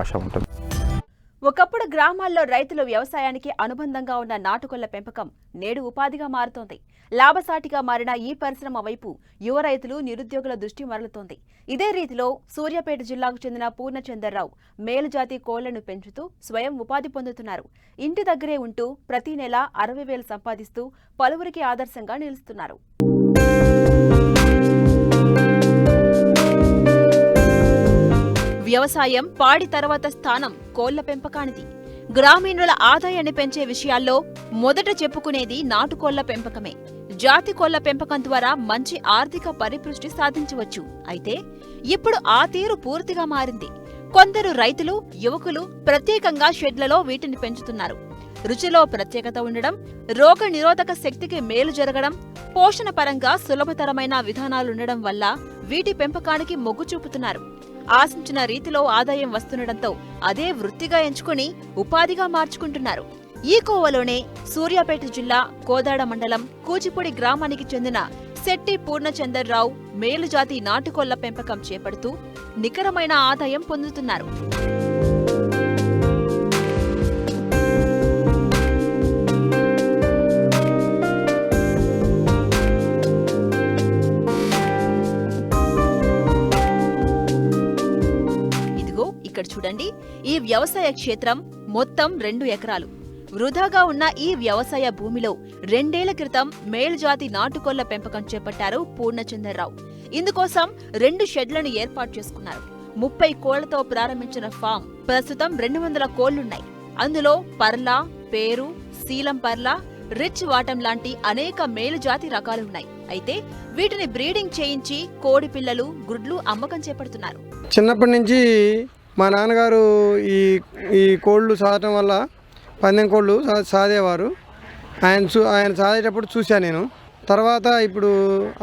ఆశ ఉంటుంది. ఒకప్పుడు గ్రామాల్లో రైతులు వ్యవసాయానికి అనుబంధంగా ఉన్న నాటుకోళ్ల పెంపకం నేడు ఉపాధిగా మారుతోంది. లాభసాటిగా మారిన ఈ పరిశ్రమ వైపు యువ రైతులు, నిరుద్యోగుల దృష్టి మరలుతోంది. ఇదే రీతిలో సూర్యాపేట జిల్లాకు చెందిన పూర్ణచందర్రావు మేలుజాతి కోళ్లను పెంచుతూ స్వయం ఉపాధి పొందుతున్నారు. ఇంటి దగ్గరే ఉంటూ ప్రతి నెల 60,000 సంపాదిస్తూ పలువురికి ఆదర్శంగా నిలుస్తున్నారు. వ్యవసాయం, పాడి తర్వాత స్థానం కోళ్ల పెంపకానిది. గ్రామీణుల ఆదాయాన్ని పెంచే విషయాల్లో మొదట చెప్పుకునేది నాటుకోళ్ల పెంపకమే. జాతి కోళ్ల పెంపకం ద్వారా మంచి ఆర్థిక పరిపుష్టి సాధించవచ్చు. అయితే ఇప్పుడు ఆ తీరు పూర్తిగా మారింది. కొందరు రైతులు, యువకులు ప్రత్యేకంగా షెడ్లలో వీటిని పెంచుతున్నారు. రుచిలో ప్రత్యేకత ఉండడం, రోగ నిరోధక శక్తికి మేలు జరగడం, పోషణ పరంగా సులభతరమైన విధానాలుండడం వల్ల వీటి పెంపకానికి మొగ్గు చూపుతున్నారు. ఆశించిన రీతిలో ఆదాయం వస్తుండటంతో అదే వృత్తిగా ఎంచుకుని ఉపాధిగా మార్చుకుంటున్నారు. ఈ కోవలోనే సూర్యాపేట జిల్లా కోదాడ మండలం కూచిపూడి గ్రామానికి చెందిన శెట్టి పూర్ణచందర్రావు మేలుజాతి నాటుకోళ్ల పెంపకం చేపడుతూ నికరమైన ఆదాయం పొందుతున్నారు. ఇక్కడ చూడండి, ఈ వ్యవసాయ క్షేత్రం మొత్తం 2 ఎకరాలు. వృధాగా ఉన్న ఈ వ్యవసాయ భూమిలో 2 ఏళ్ల క్రితం మేలుజాతి నాటుకోళ్ల పెంపకం చేపట్టారు పూర్ణచందర్రావు. ఇందుకోసం 2 షెడ్లను ఏర్పాటు చేసుకున్నారు. 30 కోళ్లతో ప్రారంభించిన ఫామ్ ప్రస్తుతం 200 కోళ్లున్నాయి. అందులో పర్ల, పేరు, శీలం పర్ల, రిచ్ వాటం లాంటి అనేక మేలుజాతి రకాలున్నాయి. అయితే వీటిని బ్రీడింగ్ చేయించి కోడి పిల్లలు, గుడ్లు అమ్మకం చేపడుతున్నారు. చిన్నప్పటి నుంచి మా నాన్నగారు ఈ కోళ్ళు సాదటం వల్ల పందెం కోళ్ళు సాదేవారు. ఆయన సాదేటప్పుడు చూశాను నేను. తర్వాత ఇప్పుడు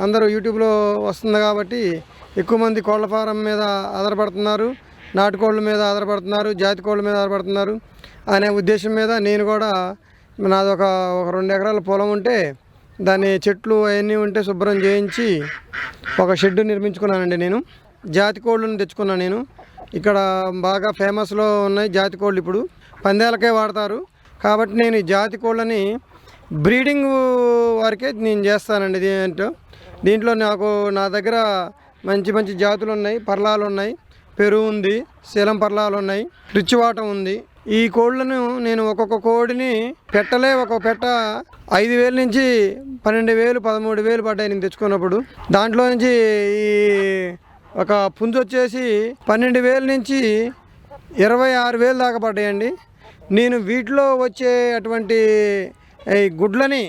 అందరూ యూట్యూబ్లో వస్తుంది కాబట్టి ఎక్కువ మంది కోళ్ల ఫారం మీద ఆధారపడుతున్నారు, నాటుకోళ్ళ మీద ఆధారపడుతున్నారు, జాతి కోళ్ళ మీద ఆధారపడుతున్నారు అనే ఉద్దేశం మీద నేను కూడా నాది ఒక 2 ఎకరాల పొలం ఉంటే దాని చెట్లు అవన్నీ ఉంటే శుభ్రం చేయించి ఒక షెడ్ నిర్మించుకున్నానండి. నేను జాతి కోళ్ళను తెచ్చుకున్నాను. నేను ఇక్కడ బాగా ఫేమస్లో ఉన్నాయి జాతి కోళ్ళు. ఇప్పుడు పందేలకే వాడతారు కాబట్టి నేను ఈ జాతి కోళ్ళని బ్రీడింగ్ వరకే నేను చేస్తానండి. దీంట్లో నా దగ్గర మంచి మంచి జాతులు ఉన్నాయి. పర్లాలు ఉన్నాయి, పెరుగు ఉంది, శీలం పర్లాలు ఉన్నాయి, రిచ్ వాటం ఉంది. ఈ కోళ్ళను నేను ఒక్కొక్క కోడిని ఒక పెట్ట 5,000 నుంచి 12,000, 13,000 పడ్డాయి నేను తెచ్చుకున్నప్పుడు. దాంట్లో నుంచి ఈ ఒక పుంజు వచ్చేసి 12,000 నుంచి 26,000 దాకా పడ్డాయండి. నేను వీటిలో వచ్చే అటువంటి ఈ గుడ్లని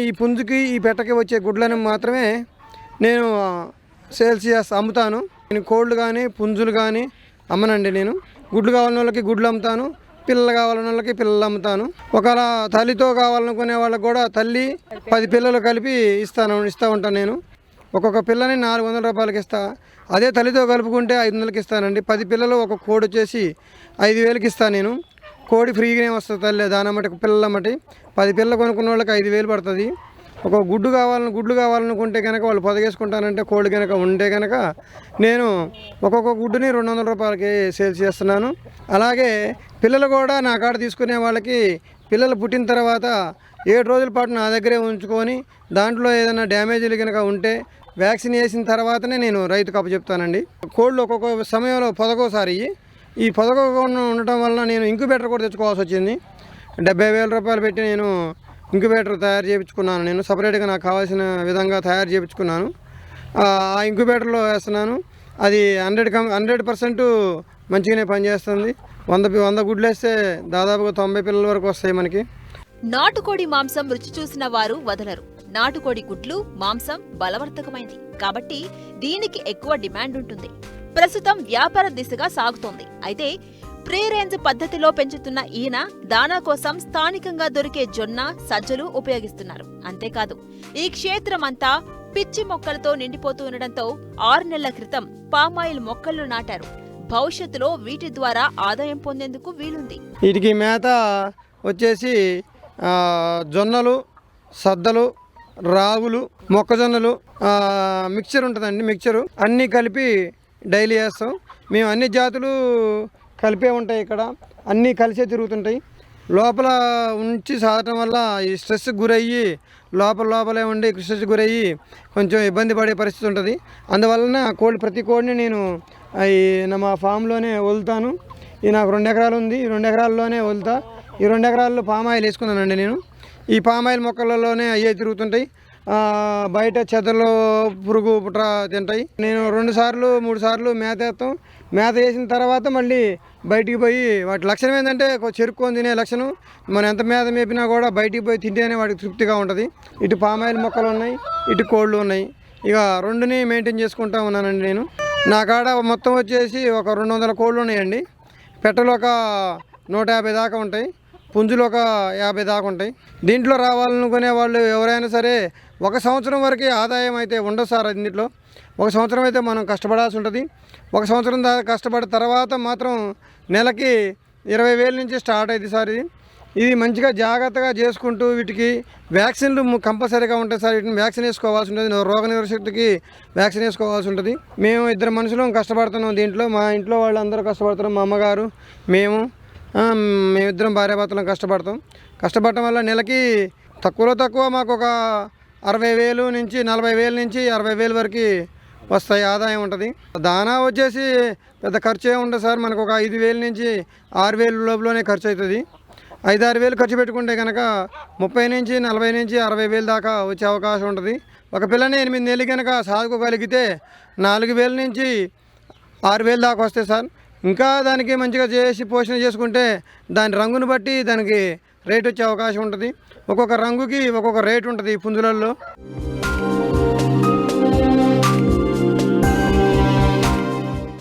ఈ పుంజుకి, ఈ పెట్టకి వచ్చే గుడ్లని మాత్రమే నేను సేల్స్ చేస్తా, అమ్ముతాను. నేను కోళ్ళు కానీ పుంజులు కానీ అమ్మనండి. నేను గుడ్లు కావాలన్న వాళ్ళకి గుడ్లు అమ్ముతాను, పిల్లలు కావాలన్న వాళ్ళకి పిల్లలు అమ్ముతాను. ఒకవేళ తల్లితో కావాలనుకునే వాళ్ళకి కూడా తల్లి 10 పిల్లలు కలిపి ఇస్తూ ఉంటాను. నేను ఒక్కొక్క పిల్లని 400 రూపాయలకి ఇస్తా. అదే తల్లితో కలుపుకుంటే 500కి ఇస్తానండి. 10 పిల్లలు ఒక కోడి వచ్చేసి 5,000కి ఇస్తాను. నేను కోడి ఫ్రీగానే వస్తుంది తల్లి దానమ్మటి పిల్లలమ్మటి. 10 పిల్లలు కొనుక్కున్న వాళ్ళకి 5,000 పడుతుంది. ఒక గుడ్లు కావాలనుకుంటే కనుక వాళ్ళు పొదగేసుకుంటానంటే కోడి కనుక ఉంటే కనుక నేను ఒక్కొక్క గుడ్డుని 200 రూపాయలకి సేల్స్ చేస్తున్నాను. అలాగే పిల్లలు కూడా నా కాడ తీసుకునే వాళ్ళకి పిల్లలు పుట్టిన తర్వాత 7 రోజుల పాటు నా దగ్గరే ఉంచుకొని దాంట్లో ఏదైనా డ్యామేజీలు కనుక ఉంటే వ్యాక్సిన్ వేసిన తర్వాతనే నేను రైతుకు అప్పచెప్తానండి. కోళ్ళు ఒక్కొక్క సమయంలో పొదకోసారి ఈ పొదకోకుండా ఉండటం వల్ల నేను ఇంక్యుబేటర్ కూడా తెచ్చుకోవాల్సి వచ్చింది. 70,000 రూపాయలు పెట్టి నేను ఇంక్యుబేటర్ తయారు చేయించుకున్నాను. నేను సపరేట్గా నాకు కావాల్సిన విధంగా తయారు చేయించుకున్నాను. ఆ ఇంక్యుబేటర్లో వేస్తున్నాను. అది 100% మంచిగానే పనిచేస్తుంది. 100 గుడ్లు వేస్తే దాదాపుగా 90 పిల్లల వరకు వస్తాయి మనకి. నాటుకోడి మాంసం రుచి చూసిన వారు వదలరు. నాటుకోడి గుడ్లు, మాంసం బలవర్ధకమైంది కాబట్టి దీనికి ఎక్కువ డిమాండ్ ఉంటుంది. ప్రస్తుతం వ్యాపార దిశగా సాగుతోంది. అయితే ప్రీ రేంజ్ పద్ధతిలో పెంచుతున్న ఈయన దానా కోసం స్థానికంగా దొరికే జొన్న, సజ్జలు ఉపయోగిస్తున్నారు. అంతేకాదు ఈ క్షేత్రమంతా పిచ్చి మొక్కలతో నిండిపోతూ ఉండడంతో 6 నెలల క్రితం పామాయిల్ మొక్కలు నాటారు. భవిష్యత్తులో వీటి ద్వారా ఆదాయం పొందేందుకు వీలుంది. వీటికి మేత వచ్చేసి జొన్నలు, సద్దలు, రాగులు, మొక్కజొన్నలు మిక్చర్ ఉంటుందండి. మిక్చరు అన్నీ కలిపి డైలీ వేస్తాం. మేము అన్ని జాతులు కలిపే ఉంటాయి. ఇక్కడ అన్నీ కలిసే తిరుగుతుంటాయి. లోపల ఉంచి సాధటం వల్ల ఈ స్ట్రెస్కి గురయ్యి లోపలే ఉండి స్ట్రెస్కి గురయ్యి కొంచెం ఇబ్బంది పడే పరిస్థితి ఉంటుంది. అందువలన ప్రతి కోడిని నేను మా ఫామ్లోనే వదులుతాను. ఈ నాకు 2 ఎకరాలు ఉంది. ఈ 2 ఎకరాల్లోనే వదులుతా. ఈ 2 ఎకరాల్లో పామాయిల్ వేసుకున్నానండి నేను. ఈ పామాయిల్ మొక్కలలోనే అయ్యే తిరుగుతుంటాయి. బయట చెదలు పురుగు పుట్ర తింటాయి. నేను 2 సార్లు 3 సార్లు మేత వేస్తాం. మేత వేసిన తర్వాత మళ్ళీ బయటికి పోయి వాటి లక్షణం ఏంటంటే చెరుక్కొని తినే లక్షణం. మనం ఎంత మేత మేపినా కూడా బయటికి పోయి తింటేనే వాటికి తృప్తిగా ఉంటుంది. ఇటు పామాయిల్ మొక్కలు ఉన్నాయి, ఇటు కోళ్ళు ఉన్నాయి. ఇక 2ని మెయింటైన్ చేసుకుంటా ఉన్నానండి నేను. నా కాడ మొత్తం వచ్చేసి ఒక 200 కోళ్ళు ఉన్నాయండి. పెట్టలు ఒక 150 దాకా ఉంటాయి. పుంజులు ఒక 50 దాకా ఉంటాయి. దీంట్లో రావాలనుకునే వాళ్ళు ఎవరైనా సరే 1 సంవత్సరం వరకు ఆదాయం అయితే ఉండదు సార్. దీంట్లో 1 సంవత్సరం అయితే మనం కష్టపడాల్సి ఉంటుంది. 1 సంవత్సరం దాకా కష్టపడిన తర్వాత మాత్రం నెలకి 20,000 నుంచి స్టార్ట్ అయింది సార్. ఇది మంచిగా జాగ్రత్తగా చేసుకుంటూ వీటికి వ్యాక్సిన్లు కంపల్సరీగా ఉంటాయి సార్. వీటిని వ్యాక్సిన్ వేసుకోవాల్సి ఉంటుంది. రోగ నిరోధశక్తికి వ్యాక్సిన్ వేసుకోవాల్సి ఉంటుంది. మేము 2 మనుషులు కష్టపడుతున్నాం దీంట్లో. మా ఇంట్లో వాళ్ళందరూ కష్టపడుతున్నాం. మా అమ్మగారు, మేమిద్దరం భార్యాభర్తలం కష్టపడటం వల్ల నెలకి తక్కువలో తక్కువ మాకు ఒక 60,000 నుంచి 40,000 నుంచి 60,000 వరకు వస్తాయి, ఆదాయం ఉంటుంది. దానా వచ్చేసి పెద్ద ఖర్చు ఏమి ఉండదు సార్. మనకు ఒక 5,000 నుంచి 6,000 లోపలనే ఖర్చు అవుతుంది. 5-6,000 ఖర్చు పెట్టుకుంటే కనుక 30 నుంచి 40 నుంచి 60,000 దాకా వచ్చే అవకాశం ఉంటుంది. ఒక పిల్లని 8 నెలలు కనుక సాదుకోగలిగితే 4,000 నుంచి 6,000 దాకా వస్తాయి సార్. ఇంకా దానికి మంచిగా చేసి పోషణ చేసుకుంటే దాని రంగును బట్టి దానికి రేట్ వచ్చే అవకాశం ఉంటుంది. ఒక్కొక్క రంగుకి ఒక్కొక్క రేట్ ఉంటుంది పుంజులలో.